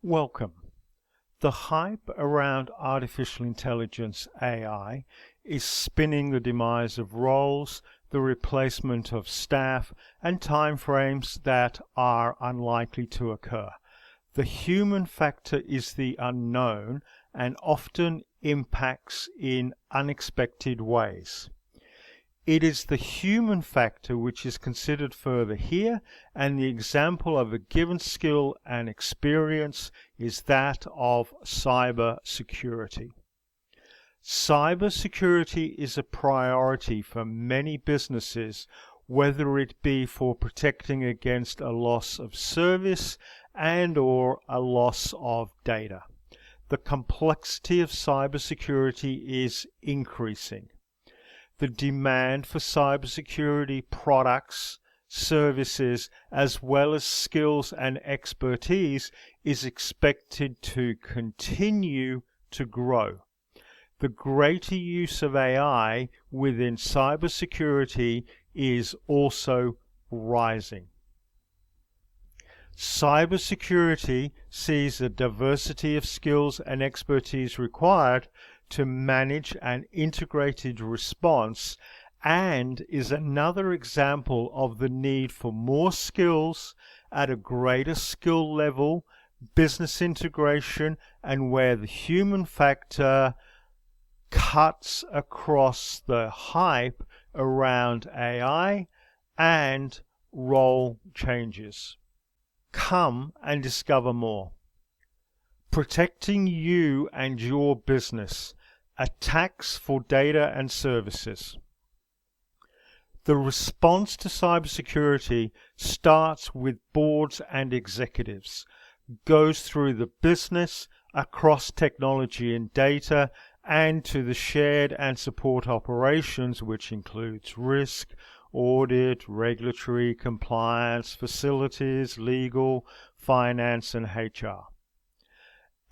Welcome. The hype around artificial intelligence AI is spinning the demise of roles, the replacement of staff, and timeframes that are unlikely to occur. The human factor is the unknown and often impacts in unexpected ways. It is the human factor which is considered further here, and the example of a given skill and experience is that of cyber security. Cyber security is a priority for many businesses, whether it be for protecting against a loss of service and/or a loss of data. The complexity of cybersecurity is increasing. The demand for cybersecurity products, services, as well as skills and expertise is expected to continue to grow. The greater use of AI within cybersecurity is also rising. Cybersecurity sees a diversity of skills and expertise required to manage an integrated response and is another example of the need for more skills at a greater skill level, business integration, and where the human factor cuts across the hype around AI and role changes. Come and discover more. Protecting you and your business. Attacks for data and services. The response to cybersecurity starts with boards and executives, goes through the business, across technology and data, and to the shared and support operations, which includes risk, audit, regulatory, compliance, facilities, legal, finance, and HR.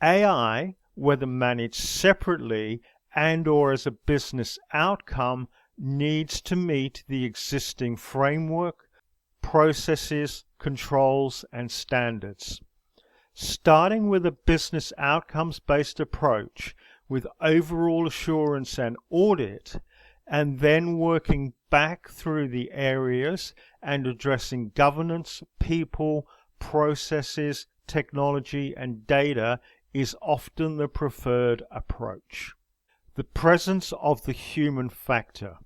AI, whether managed separately and/or as a business outcome, needs to meet the existing framework, processes, controls, and standards. Starting with a business outcomes-based approach with overall assurance and audit, and then working back through the areas and addressing governance, people, processes, technology, and data is often the preferred approach. The presence of the human factor.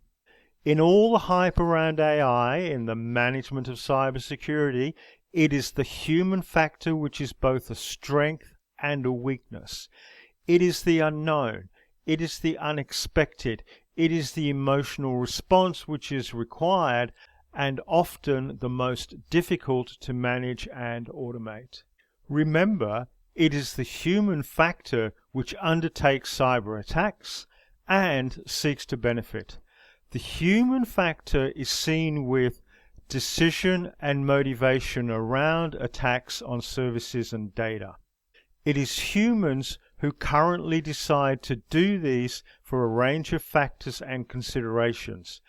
In all the hype around AI in the management of cybersecurity, it is the human factor which is both a strength and a weakness. It is the unknown. It is the unexpected. It is the emotional response which is required and often the most difficult to manage and automate. Remember, it is the human factor which undertakes cyber attacks and seeks to benefit. The human factor is seen with decision and motivation around attacks on services and data. It is humans who currently decide to do these for a range of factors and considerations.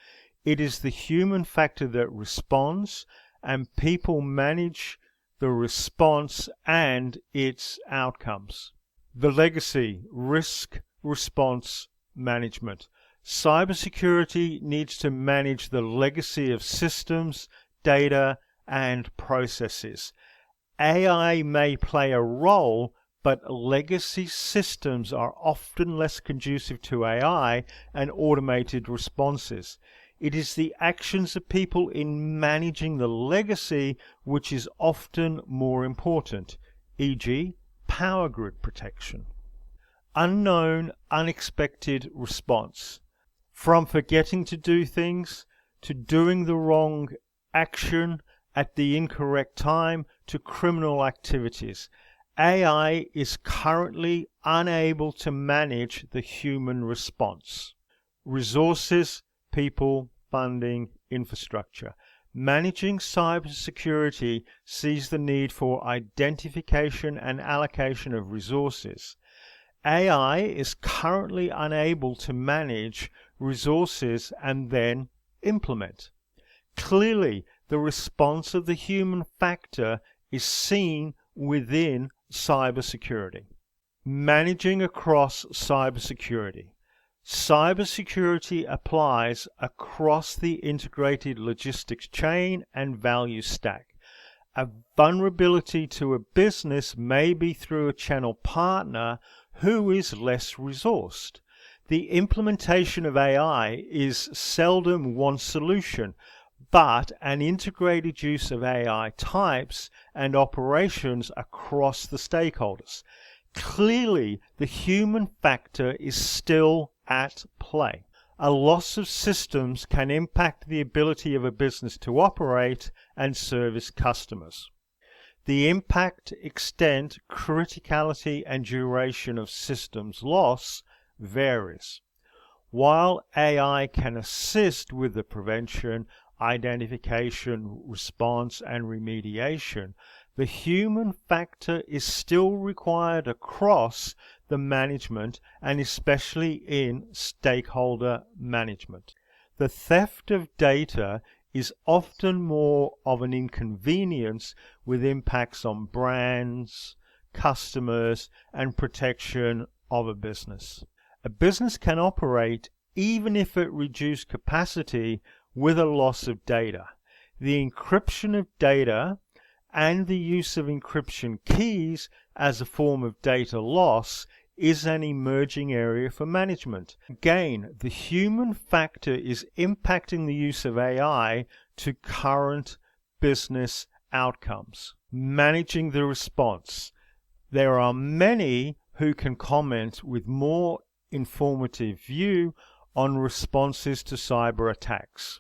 It is the human factor that responds, and people manage the response and its outcomes. The legacy, risk, response, management. Cybersecurity needs to manage the legacy of systems, data, and processes. AI may play a role, but legacy systems are often less conducive to AI and automated responses. It is the actions of people in managing the legacy which is often more important, e.g., power grid protection. Unknown, unexpected response. From forgetting to do things, to doing the wrong action at the incorrect time, to criminal activities. AI is currently unable to manage the human response. Resources, people, funding, infrastructure. Managing cybersecurity sees the need for identification and allocation of resources. AI is currently unable to manage resources and then implement. Clearly, the response of the human factor is seen within cybersecurity. Managing across cybersecurity. Cybersecurity applies across the integrated logistics chain and value stack. A vulnerability to a business may be through a channel partner who is less resourced. The implementation of AI is seldom one solution, but an integrated use of AI types and operations across the stakeholders. Clearly, the human factor is still at play. A loss of systems can impact the ability of a business to operate and service customers. The impact, extent, criticality, and duration of systems loss varies. While AI can assist with the prevention, identification, response, and remediation, the human factor is still required across the management and especially in stakeholder management. The theft of data is often more of an inconvenience with impacts on brands, customers, and protection of a business. A business can operate even if it reduced capacity with a loss of data. The encryption of data and the use of encryption keys as a form of data loss is an emerging area for management. Again, the human factor is impacting the use of AI to current business outcomes. Managing the response. There are many who can comment with more informative view on responses to cyber attacks.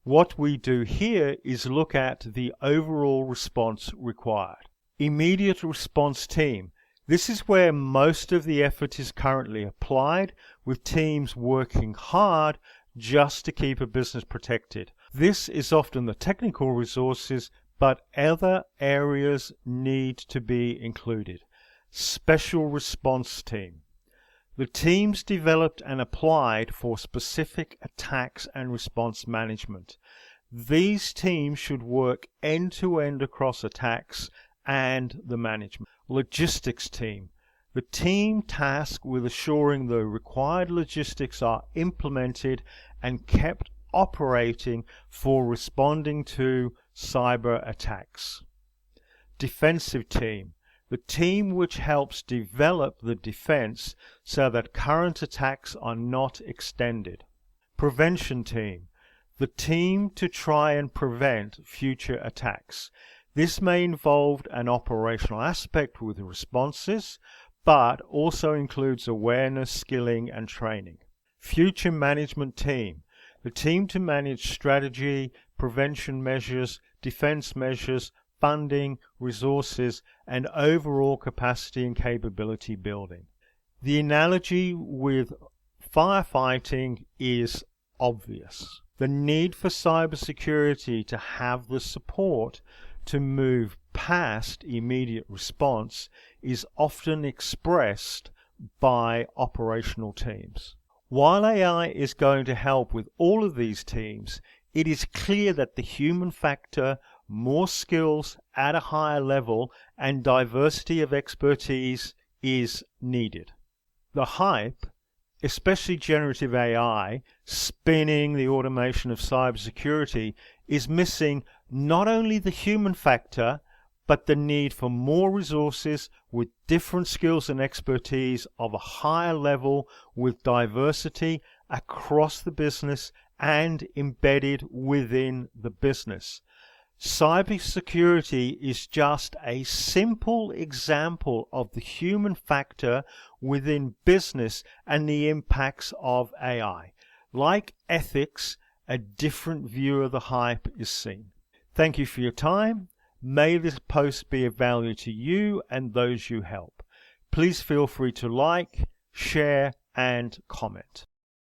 What we do here is look at the overall response required. Immediate response team. This is where most of the effort is currently applied, with teams working hard just to keep a business protected. This is often the technical resources, but other areas need to be included. Special response team. The teams developed and applied for specific attacks and response management. These teams should work end-to-end across attacks and the management. Logistics team. The team tasked with assuring the required logistics are implemented and kept operating for responding to cyber attacks. Defensive team. The team which helps develop the defense so that current attacks are not extended. Prevention team. The team to try and prevent future attacks. This may involve an operational aspect with responses, but also includes awareness, skilling, and training. Future management team. The team to manage strategy, prevention measures, defense measures, funding, resources, and overall capacity and capability building. The analogy with firefighting is obvious. The need for cybersecurity to have the support to move past immediate response is often expressed by operational teams. While AI is going to help with all of these teams, it is clear that the human factor, more skills at a higher level, and diversity of expertise is needed. The hype, especially generative AI, spinning the automation of cybersecurity, is missing not only the human factor, but the need for more resources with different skills and expertise of a higher level with diversity across the business and embedded within the business. Cybersecurity is just a simple example of the human factor within business and the impacts of AI. Like ethics, a different view of the hype is seen. Thank you for your time. May this post be of value to you and those you help. Please feel free to like, share, and comment.